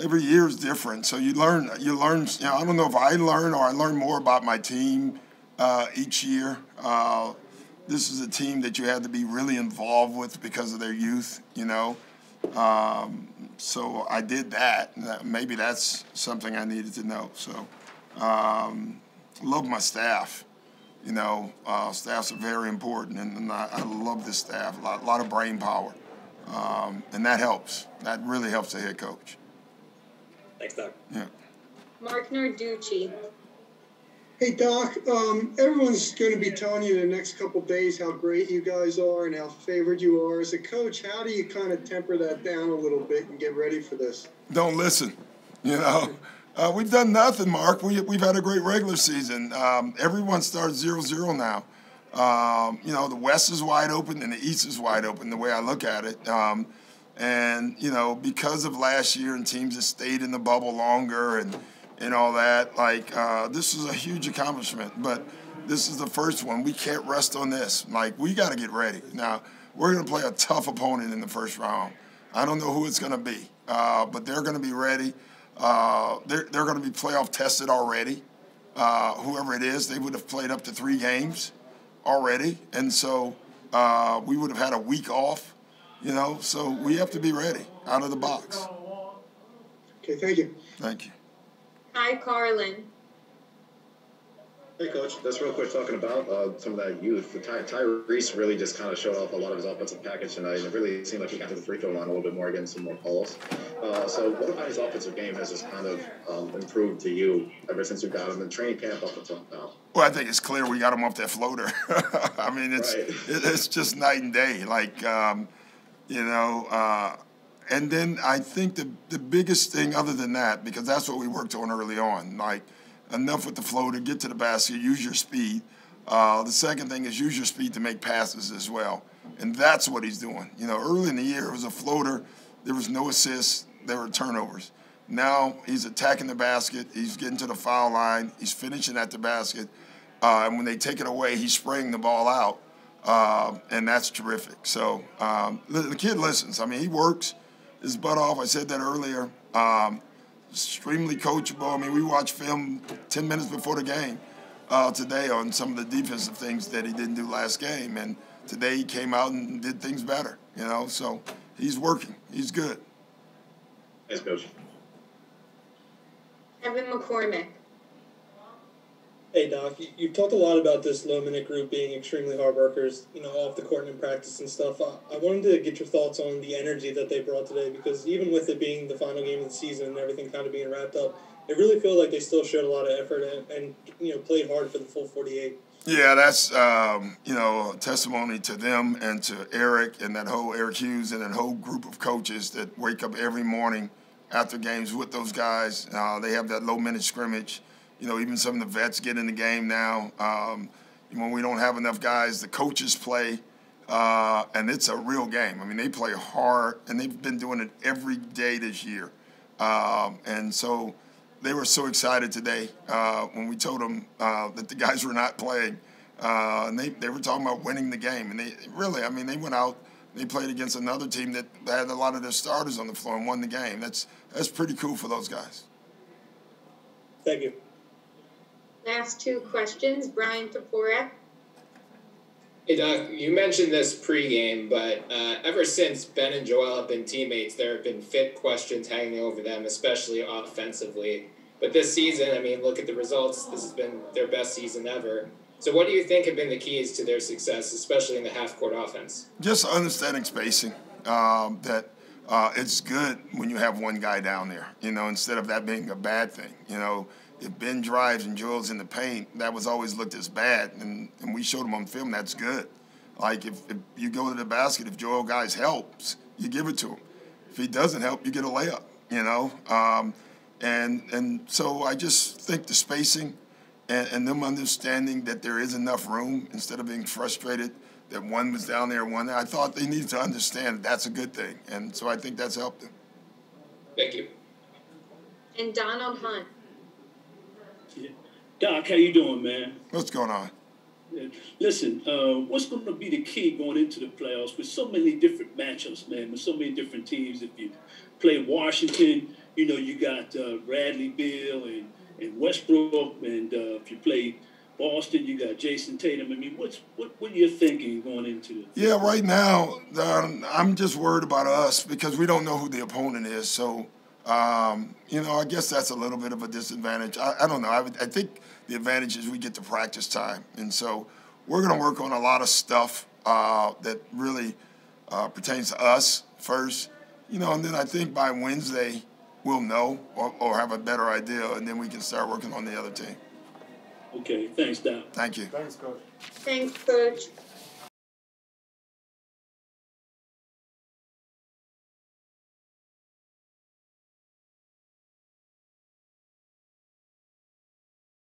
every year is different. So you learn, I don't know if I learn more about my team each year. This is a team that you had to be really involved with because of their youth, So I did that. Maybe that's something I needed to know. So love my staff. Staffs are very important, and I love this staff. A lot of brain power, and that helps. That really helps the head coach. Thanks, Doc. Yeah. Mark Narducci. Hey, Doc, everyone's going to be telling you the next couple days how great you guys are and how favored you are. As a coach, how do you kind of temper that down a little bit and get ready for this? Don't listen. We've done nothing, Mark. We've had a great regular season. Everyone starts 0-0 now. The West is wide open and the East is wide open, the way I look at it. Because of last year and teams that stayed in the bubble longer and all that, this is a huge accomplishment. But this is the first one. We can't rest on this. We got to get ready. Now, we're going to play a tough opponent in the first round. I don't know who it's going to be, but they're going to be ready. They're going to be playoff tested already. Whoever it is, they would have played up to 3 games already. And so we would have had a week off, So we have to be ready out of the box. Okay, thank you. Thank you. Hi, Carlin. Hey, Coach. Just real quick talking about some of that youth. Tyrese really just kind of showed off a lot of his offensive package tonight, and it really seemed like he got to the free throw line a little bit more, getting some more calls. So what about his offensive game has just kind of improved to you ever since you got him in training camp up until now? Well, I think it's clear we got him off that floater. I mean, it's just night and day. And then I think the biggest thing other than that, because that's what we worked on early on, enough with the floater, get to the basket, use your speed. The second thing is use your speed to make passes as well. And that's what he's doing. Early in the year, it was a floater. There was no assists. There were turnovers. Now he's attacking the basket. He's getting to the foul line. He's finishing at the basket. And when they take it away, he's spraying the ball out. And that's terrific. So the kid listens. I mean, he works his butt off. I said that earlier. Extremely coachable. I mean, we watched film 10 minutes before the game today on some of the defensive things that he didn't do last game. And today he came out and did things better, So he's working. He's good. Thanks, Coach. Evan McCormick. Hey, Doc, you've talked a lot about this low-minute group being extremely hard workers, off the court and in practice and stuff. I wanted to get your thoughts on the energy that they brought today, because even with it being the final game of the season and everything kind of being wrapped up, it really feels like they still showed a lot of effort and played hard for the full 48. Yeah, that's, a testimony to them and to Eric and Eric Hughes and that whole group of coaches that wake up every morning after games with those guys. They have that low-minute scrimmage. Even some of the vets get in the game now. When we don't have enough guys, the coaches play, and it's a real game. I mean, they play hard, and they've been doing it every day this year. And so they were so excited today when we told them that the guys were not playing. And they were talking about winning the game. And they went out, they played against another team that had a lot of their starters on the floor and won the game. That's pretty cool for those guys. Thank you. Last 2 questions. Brian Toporek. Hey, Doc, you mentioned this pregame, but ever since Ben and Joel have been teammates, there have been fit questions hanging over them, especially offensively. But this season, look at the results. This has been their best season ever. So what do you think have been the keys to their success, especially in the half-court offense? Just understanding spacing, it's good when you have one guy down there, instead of that being a bad thing, If Ben drives and Joel's in the paint, that was always looked as bad, and we showed him on film that's good. If you go to the basket, if Joel guys helps, you give it to him. If he doesn't help, you get a layup, And so I just think the spacing and them understanding that there is enough room instead of being frustrated that one was down there, one there. I thought they needed to understand that's a good thing, and so I think that's helped them. Thank you. And Donald Hunt. Doc, how you doing, man? What's going on? Listen, what's going to be the key going into the playoffs with so many different matchups, man, with so many different teams? If you play Washington, You know, you got Bradley Beal and Westbrook, and if you play Boston, you got Jason Tatum. I mean, what are you thinking going into it? Yeah, right now, I'm just worried about us because we don't know who the opponent is. So, you know, I guess that's a little bit of a disadvantage. I don't know. I think the advantage is we get to practice time. And so we're going to work on a lot of stuff that really pertains to us first. You know, and then I think by Wednesday we'll know or have a better idea, and then we can start working on the other team. Okay, thanks, Doc. Thank you. Thanks, Coach. Thanks, Coach.